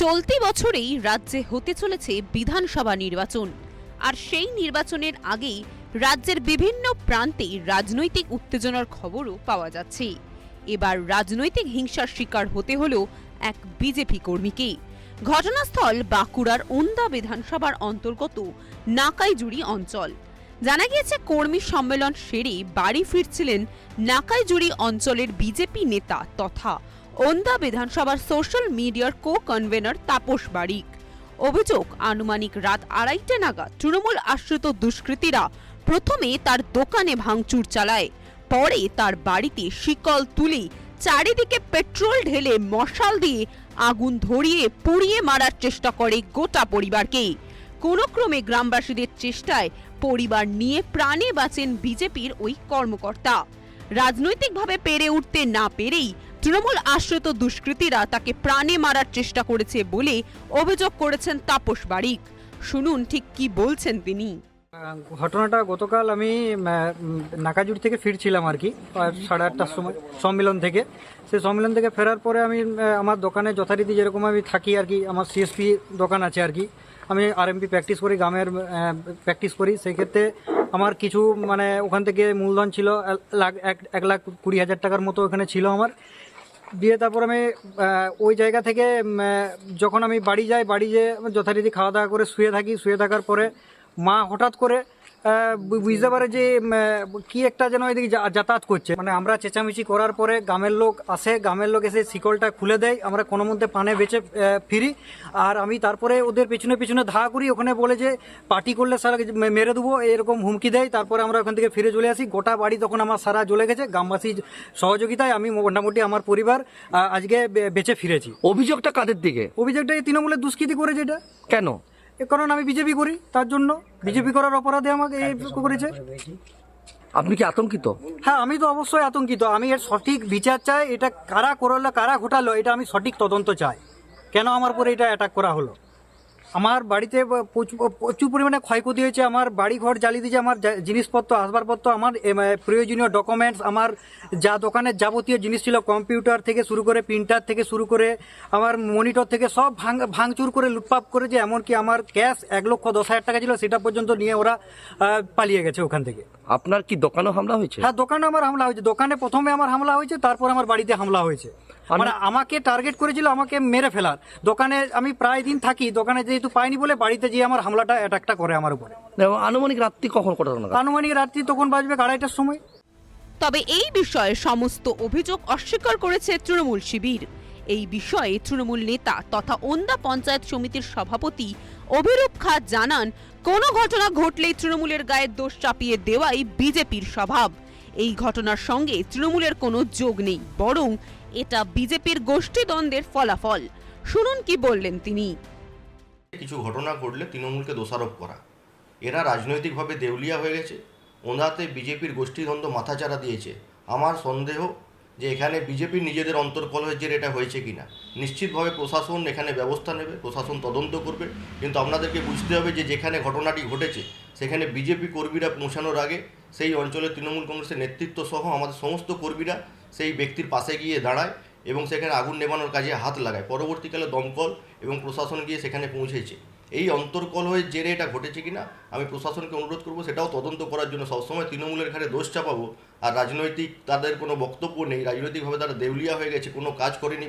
চলতি বছরেই রাজ্যে হতে চলেছে বিধানসভা নির্বাচন, আর সেই নির্বাচনের আগেই রাজ্যের বিভিন্ন প্রান্তে রাজনৈতিক উত্তেজনার খবরও পাওয়া যাচ্ছে। এবার রাজনৈতিক হিংসার শিকার হতে হলো এক বিজেপি কর্মীকে। ঘটনাস্থল বাঁকুড়ার ওন্দা বিধানসভার অন্তর্গত নাকাইজুড়ি অঞ্চল। জানা গিয়েছে, কর্মী সম্মেলন সেরে বাড়ি ফিরছিলেন নাকাইজুড়ি অঞ্চলের বিজেপি নেতা তথা ওন্দা বিধানসভার সোশ্যাল মিডিয়ার কো-কনভেনর তাপস বারিক। অভিযোগ, আনুমানিক রাত 2:30 নাগাদ তৃণমূল আশ্রিত দুষ্কৃতীরা প্রথমে তার দোকানে ভাঙচুর চালায়, পরে তার বাড়িতে শিকল তুলে চারিদিকে পেট্রোল ঢেলে মশাল দিয়ে আগুন ধরিয়ে পুড়িয়ে মারার চেষ্টা করে গোটা পরিবারকে। কোনো ক্রমে গ্রামবাসীদের চেষ্টায় পরিবার নিয়ে প্রাণে বাঁচেন বিজেপির ওই কর্মকর্তা। রাজনৈতিকভাবে পেরে উঠতে না পেরেই তৃণমূল আশ্রিত দুষ্কৃতীরা তাকে প্রাণে মারার চেষ্টা করেছে বলে অভিযোগ করেছেন তাপস বারিক। শুনুন ঠিক কি বলছেন তিনি। ঘটনাটা গতকাল আমি নাকাজুড়ি থেকে ফিরছিলাম আর কি 8:30টার সময় সম্মেলন থেকে। সেই সম্মেলন থেকে ফেরার পরে আমি আমার দোকানে যথারীতি যেরকম আমি থাকি আর কি, আমার সিএসপি দোকান আছে আর কি, আমি আরএমপি প্র্যাকটিস করি, গ্রামের প্র্যাকটিস করি। সেই ক্ষেত্রে আমার কিছু ওখান থেকে মূলধন ছিল 1,20,000 টাকার মতো ওখানে ছিল আমার। দিয়ে তারপর আমি ওই জায়গা থেকে যখন আমি বাড়ি যাই, বাড়ি যেয়ে যথারীতি খাওয়া দাওয়া করে শুয়ে থাকার পরে মা হঠাৎ করে বুঝতে পারে যে কি একটা যেন এদিকে যাতায়াত করছে। আমরা চেঁচামেচি করার পরে গ্রামের লোক আসে, গ্রামের লোক এসে শিকলটা খুলে দেয়, আমরা কোনো মধ্যে পানে বেঁচে ফিরি। আর আমি তারপরে ওদের পেছনে পেছনে ধাওয়া করি, ওখানে বলে যে পার্টি করলে সারা মেরে দেবো এরকম হুমকি দেয়। তারপরে আমরা ওখান থেকে ফিরে চলে আসি। গোটা বাড়ি তখন আমার সারা জ্বলে গেছে। গ্রামবাসীর সহযোগিতায় আমি মোটামুটি আমার পরিবার আজকে বেঁচে ফিরেছি। অভিযোগটা কাদের দিকে? অভিযোগটা এই তৃণমূলের দুষ্কৃতি করে। যেটা কেন? কারণ আমি বিজেপি করি, তার জন্য বিজেপি করার অপরাধে আমাকে এই করেছে। আপনি কি আতঙ্কিত? হ্যাঁ, আমি তো অবশ্যই আতঙ্কিত। আমি এর সঠিক বিচার চাই। এটা কারা করলো, কারা ঘটালো, এটা আমি সঠিক তদন্ত চাই। কেন আমার পরে এটা অ্যাটাক করা হলো? আমার বাড়িতে প্রচুর পরিমাণে ক্ষয়ক্ষতি হয়েছে। আমার বাড়ি ঘর জ্বালিয়ে দিয়েছে, আমার জিনিসপত্র, আসবাবপত্র, আমার প্রয়োজনীয় ডকুমেন্টস, আমার যা দোকানের যাবতীয় জিনিস ছিল, কম্পিউটার থেকে শুরু করে, প্রিন্টার থেকে শুরু করে, আমার মনিটর থেকে সব ভাঙচুর করে লুটপাট করেছে। এমনকি আমার ক্যাশ 1,10,000 টাকা ছিল, সেটা পর্যন্ত নিয়ে ওরা পালিয়ে গেছে ওখান থেকে। আপনার কি দোকানে হামলা হয়েছে? হ্যাঁ, দোকানে আমার হামলা হয়েছে। দোকানে প্রথমে আমার হামলা হয়েছে, তারপর আমার বাড়িতে হামলা হয়েছে। আমাকে টার্গেট করেছিল আমাকে মেরে ফেলার। দোকানে আমি প্রায় দিন থাকি, দোকানে যেহেতু পাইনি বলে বাড়িতে গিয়ে আমার হামলাটা অ্যাটাকটা করে আমার উপরে। আনুমানিক রাত্রি কখন কটা? আনুমানিক রাত্রি তখন বাজবে 2:30টার সময়। তবে এই বিষয়ে সমস্ত অভিযোগ অস্বীকার করেছে তৃণমূল শিবির। এই বিষয়ে তৃণমূল নেতা তথা ওন্দা পঞ্চায়েত সমিতির সভাপতি অভিরূপ খাঁ জানান, কোনো ঘটনা ঘটলেই তৃণমূলের গায়ে দোষ চাপিয়ে দেওয়াই বিজেপির স্বভাব। এই ঘটনার সঙ্গে তৃণমূলের কোনো যোগ নেই, বরং এটা বিজেপির গোষ্ঠীদ্বন্দ্বের ফলাফল। শুনুন কি বললেন তিনি। কিছু ঘটনা ঘটলে তৃণমূলকে দোষারোপ করা, এরা রাজনৈতিকভাবে দেউলিয়া হয়ে গেছে। ওনাতে বিজেপির গোষ্ঠীদ্বন্দ্ব মাথাচাড়া দিয়েছে। আমার সন্দেহ যে এখানে বিজেপির নিজেদের অন্তর্কলহের জেরে এটা হয়েছে কিনা। নিশ্চিতভাবে প্রশাসন এখানে ব্যবস্থা নেবে, প্রশাসন তদন্ত করবে। কিন্তু আপনাদেরকে বুঝতে হবে যে যেখানে ঘটনাটি ঘটেছে সেখানে বিজেপি কর্মীরা পৌঁছানোর আগে সেই অঞ্চলের তৃণমূল কংগ্রেসের নেতৃত্ব সহ আমাদের সমস্ত কর্মীরা সেই ব্যক্তির পাশে গিয়ে দাঁড়ায় এবং সেখানে আগুন নেভানোর কাজে হাত লাগায়। পরবর্তীকালে দমকল এবং প্রশাসন গিয়ে সেখানে পৌঁছেছে। এই অন্তর্কলহের জেরে এটা ঘটেছে কিনা আমি প্রশাসনকে অনুরোধ করব সেটাও তদন্ত করার জন্য। সবসময় তৃণমূলের ঘাড়ে দোষ চাপাবো আর রাজনৈতিক তাদের কোনো বক্তব্য নেই, রাজনৈতিকভাবে তারা দেউলিয়া হয়ে গেছে, কোনো কাজ করেনি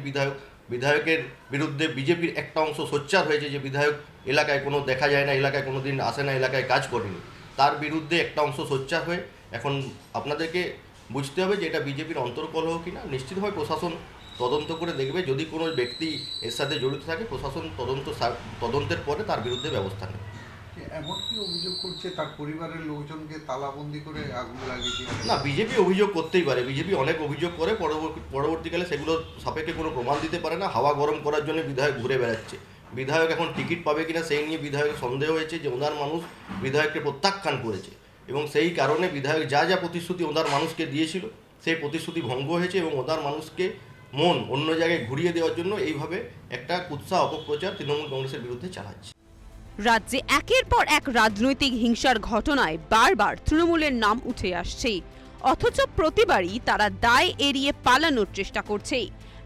বিধায়কের বিরুদ্ধে বিজেপির একটা অংশ সোচ্চার হয়েছে যে বিধায়ক এলাকায় কোনো দেখা যায় না, এলাকায় কোনো দিন আসে না, এলাকায় কাজ করেনি, তার বিরুদ্ধে একটা অংশ সোচ্চার হয়ে এখন আপনাদেরকে বুঝতে হবে যে এটা বিজেপির অন্তর্কলহ কিনা। নিশ্চিতভাবে প্রশাসন তদন্ত করে দেখবে। যদি কোনো ব্যক্তি এর সাথে জড়িত থাকে প্রশাসন তদন্তের পরে তার বিরুদ্ধে ব্যবস্থা নেবে। এমন কি অভিযোগ করছে তার পরিবারের লোকজনকে তালাবন্দি করে আগুন লাগিয়ে? না, বিজেপি অভিযোগ করতেই পারে, বিজেপি অনেক অভিযোগ করে, পরবর্তীকালে সেগুলো সাপেক্ষে কোনো প্রমাণ দিতে পারে না। হাওয়া গরম করার জন্য বিধায়ক ঘুরে বেড়াচ্ছে। বিধায়ক এখন টিকিট পাবে কিনা সেই নিয়ে বিধায়কের সন্দেহ হয়েছে যে ওনার মানুষ বিধায়ককে প্রত্যাখ্যান করেছে এবং সেই কারণে বিধায়ক যা যা প্রতিশ্রুতি ওনার মানুষকে দিয়েছিল সেই প্রতিশ্রুতি ভঙ্গ হয়েছে এবং ওনার মানুষকে মন অন্য জায়গায় ঘুরিয়ে দেওয়ার জন্য এইভাবে একটা কুৎসা অপপ্রচার তৃণমূল কংগ্রেসের বিরুদ্ধে চালাচ্ছে। রাজ্যে একের পর এক রাজনৈতিক হিংসার ঘটনায় বারবার তৃণমূলের নাম উঠে আসছে, অথচ প্রতিবারই তারা দায় এড়িয়ে পালানোর চেষ্টা করছে।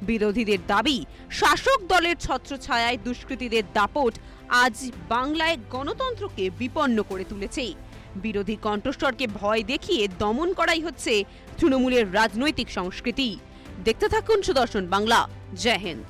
বিরোধীদের দাবি, শাসক দলের ছত্রছায়ায় দুষ্কৃতীদের দাপট আজ বাংলায় গণতন্ত্রকে বিপন্ন করে তুলেছে। বিরোধী কণ্ঠস্বরকে ভয় দেখিয়ে দমন করাই হচ্ছে তৃণমূলের রাজনৈতিক সংস্কৃতি। দেখতে থাকুন সুদর্শন বাংলা। জয় হিন্দ।